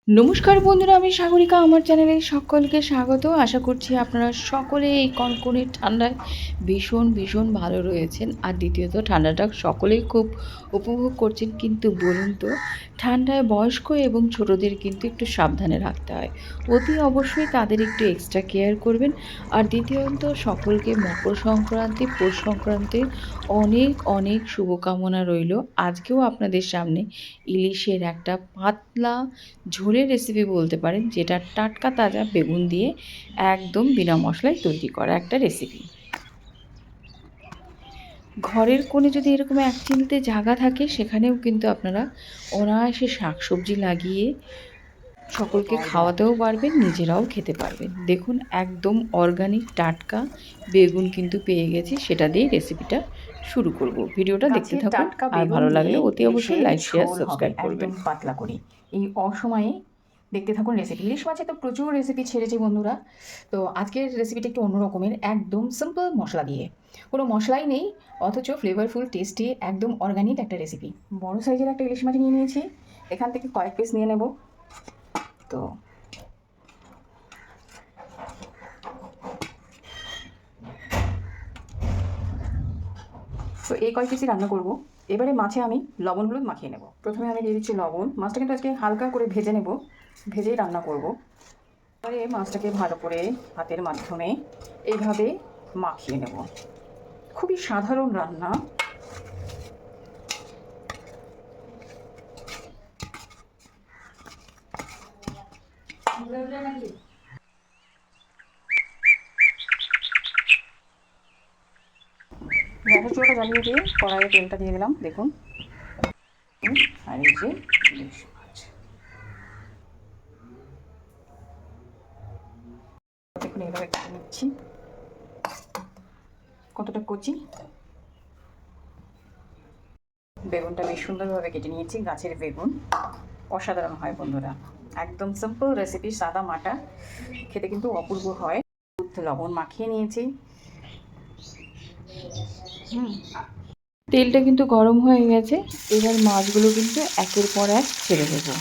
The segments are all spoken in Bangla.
নমস্কার বন্ধুরা, আমি সাগরিকা। আমার চ্যানেলে সকলকে স্বাগত। আশা করছি আপনারা সকলে এই কনকনে ঠান্ডায় ভীষণ ভালো রয়েছেন। আর দ্বিতীয়ত ঠান্ডাটা সকলেই খুব উপভোগ করছেন। কিন্তু বলুন তো, ঠান্ডায় বয়স্ক এবং ছোটদের কিন্তু একটু সাবধানে রাখতে হয়। অতি অবশ্যই তাদের একটু এক্সট্রা কেয়ার করবেন। আর দ্বিতীয়ত সকলকে মকর সংক্রান্তি, পৌষ সংক্রান্তির অনেক শুভকামনা রইলো। আজকেও আপনাদের সামনে ইলিশের একটা পাতলা ঝোলের রেসিপি বলতে পারেন, যেটা টাটকা তাজা বেগুন দিয়ে একদম বিনা মশলায় তৈরি করা একটা রেসিপি। ঘরের কোণে যদি এরকম এক চিলতে জায়গা থাকে, সেখানেও কিন্তু আপনারা অনায়াসে শাকসবজি লাগিয়ে সকলকে খাওয়াতেও পারবেন, নিজেরাও খেতে পারবেন। দেখুন, একদম অর্গানিক টাটকা বেগুন কিন্তু পেয়ে গেছি। সেটা দিয়েই রেসিপিটা শুরু করব। ভিডিওটা দেখতে গাছের থাকুন। টাটকা আর বেগুন ভালো দিয়ে লাগলে অতি অবশ্যই ইলিশের লাইক, শেয়ার, ঝোল হবে সাবস্ক্রাইব করবেন। একদম পাতলা করে। এই অসময়ে দেখতে থাকুন রেসিপি। ইলিশ মাছে তো প্রচুর রেসিপি ছেড়েছি বন্ধুরা। তো আজকের রেসিপিটা একটু অন্য রকমের, একদম সিম্পল মশলা দিয়ে, কোনো মশলাই নেই, অথচ ফ্লেভারফুল টেস্টি একদম অর্গানিক একটা রেসিপি। বড় সাইজের একটা ইলিশ মাছ নিয়ে নিয়েছি, এখান থেকে কয়েক পিস নিয়ে নেব। তো তো এই কয়েক পিসই রান্না করব। এবারে মাছে আমি লবণ হলুদ মাখিয়ে নেব। প্রথমে আমি দিয়ে দিচ্ছি লবণ। মাছটা কিন্তু আজকে হালকা করে ভেজে নেব, ভেজেই রান্না করব। এবারে মাছটাকে ভালো করে হাতের মাধ্যমে এইভাবে মাখিয়ে নেব। খুবই সাধারণ রান্না। গ্যাসের চুলাটা জ্বালিয়ে দিয়ে কড়াইয়ে তেলটা দিয়ে দিলাম, দেখুন। আর এই যে ইলিশ মাছ, দেখুন এইভাবে কেটে নিচ্ছি। কতটা কচি বেগুনটা বেশ সুন্দরভাবে কেটে নিয়েছি। গাছের বেগুন অসাধারণ হয় বন্ধুরা, একদম সিম্পল রেসিপি, সাদা মাটা, খেতে কিন্তু অপূর্ব হয়। লবণ মাখিয়ে নিয়েছি। তেলটা কিন্তু গরম হয়ে গেছে। এবার মাছগুলো কিন্তু একের পর এক ছেড়ে দেবো।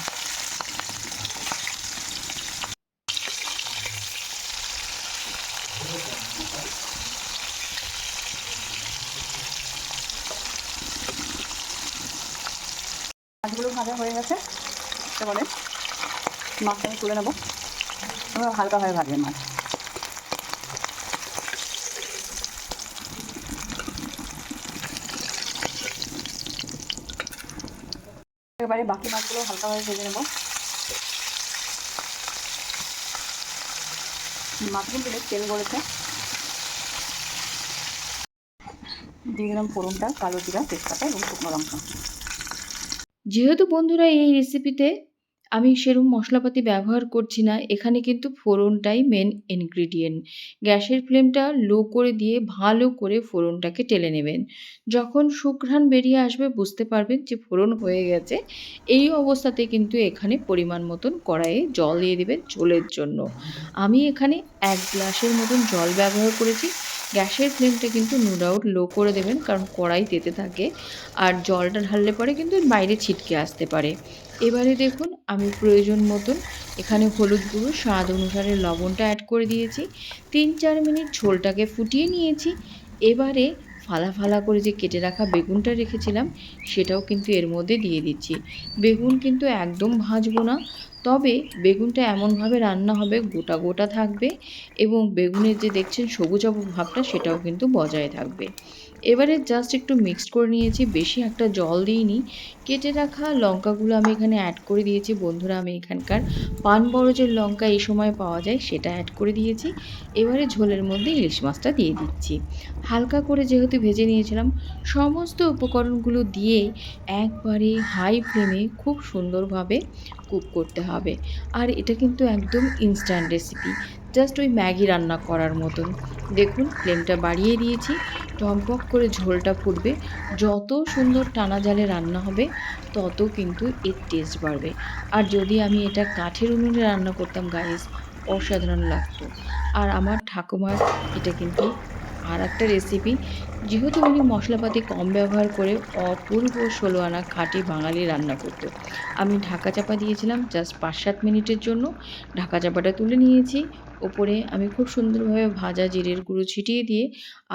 মাছগুলো ভাজা হয়ে গেছে, এবারে মাছটা আমি তুলে নেবো। হালকাভাবে ভাজবে মাছ। এবারে বাকি মাছগুলো হালকাভাবে ভেজে নেব। মাছগুলো দিলে তেল গড়েছে, দিয়ে দিলাম ফোড়নটা, কালো জিরা, তেজপাতা এবং শুকনো লঙ্কা। যেহেতু বন্ধুরা এই রেসিপিতে আমি সেরকম মশলাপাতি ব্যবহার করছি না, এখানে কিন্তু ফোড়নটাই মেন ইনগ্রিডিয়েন্ট। গ্যাসের ফ্লেমটা লো করে দিয়ে ভালো করে ফোড়নটাকে টেলে নেবেন। যখন সুঘ্রাণ বেরিয়ে আসবে বুঝতে পারবেন যে ফোড়ন হয়ে গেছে। এই অবস্থাতে কিন্তু এখানে পরিমাণ মতন কড়াইয়ে জল দিয়ে দেবেন ঝোলের জন্য। আমি এখানে 1 গ্লাসের মতন জল ব্যবহার করেছি। গ্যাসের ফ্লেমটা কিন্তু নো ডাউট লো করে দেবেন, কারণ কড়াই তেতে থাকে। আর জলটা ঢাললে পরে কিন্তু বাইরে ছিটকে আসতে পারে। এবারে দেখুন, আমি প্রয়োজন মতন এখানে হলুদ গুঁড়ো, স্বাদ অনুসারে লবণটা অ্যাড করে দিয়েছি। 3-4 মিনিট ঝোলটাকে ফুটিয়ে নিয়েছি। এবারে ফালা করে যে কেটে রাখা বেগুনটা রেখেছিলাম, সেটাও কিন্তু এর মধ্যে দিয়ে দিচ্ছি। বেগুন কিন্তু একদম ভাজবো না, তবে বেগুনটা এমনভাবে রান্না হবে গোটা থাকবে এবং বেগুনের যে দেখছেন সবুজ ভাবটা, সেটাও কিন্তু বজায় থাকবে। এবারে জাস্ট একটু মিক্সড করে নিয়েছি, বেশি একটা জল দিইনি। কেটে রাখা লঙ্কাগুলো আমি এখানে অ্যাড করে দিয়েছি। বন্ধুরা, আমি এখানকার পানবরজের লঙ্কা এই সময় পাওয়া যায়, সেটা অ্যাড করে দিয়েছি। এবারে ঝোলের মধ্যে ইলিশ মাছটা দিয়ে দিচ্ছি। হালকা করে যেহেতু ভেজে নিয়েছিলাম, সমস্ত উপকরণগুলো দিয়ে একবারে হাই ফ্লেমে খুব সুন্দরভাবে কুক করতে হবে। আর এটা কিন্তু একদম ইনস্ট্যান্ট রেসিপি, জাস্ট ওই ম্যাগি রান্না করার মতন। দেখুন, ফ্লেমটা বাড়িয়ে দিয়েছি, টকবক করে ঝোলটা ফুটবে। যত সুন্দর টানা জালে রান্না হবে, তত কিন্তু এর টেস্ট বাড়বে। আর যদি আমি এটা কাঠের উনুনে রান্না করতাম গাইস, অসাধারণ লাগতো। আর আমার ঠাকুমার এটা কিন্তু আর একটা রেসিপি। যেহেতু উনি মশলাপাতি কম ব্যবহার করে অপূর্ব ১৬ আনা খাঁটি বাঙালি রান্না করতো। আমি ঢাকা চাপা দিয়েছিলাম জাস্ট ৫-৭ মিনিটের জন্য। ঢাকা চাপাটা তুলে নিয়েছি। ওপরে আমি খুব সুন্দরভাবে ভাজা জিরের গুঁড়ো ছিটিয়ে দিয়ে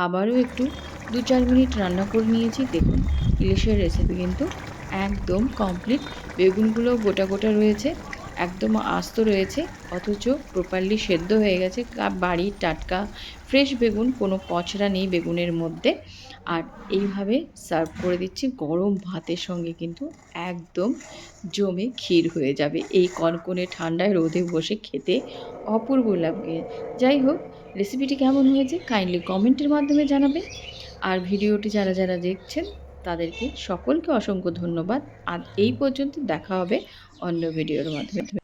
আবারও একটু ২-৪ মিনিট রান্না করে নিয়েছি। দেখুন, ইলিশের রেসিপি কিন্তু একদম কমপ্লিট। বেগুনগুলো গোটা, গোটা রয়েছে, একদম আস্ত রয়েছে, অথচ প্রপারলি সেদ্ধ হয়ে গেছে। বাড়ির টাটকা ফ্রেশ বেগুন, কোনো কচড়া নেই বেগুনের মধ্যে। আর এইভাবে সার্ভ করে দিচ্ছি গরম ভাতের সঙ্গে, কিন্তু একদম জমে ক্ষীর হয়ে যাবে। এই কনকনে ঠান্ডায় রোদে বসে খেতে অপূর্ব লাগবে। যাই হোক, রেসিপিটি কেমন হয়েছে কাইন্ডলি কমেন্টের মাধ্যমে জানাবেন। আর ভিডিওটি যারা, যারা দেখছেন তাদেরকে সকলকে অসংখ্য ধন্যবাদ। আর এই পর্যন্ত, দেখা হবে অন্য ভিডিওর মাধ্যমে।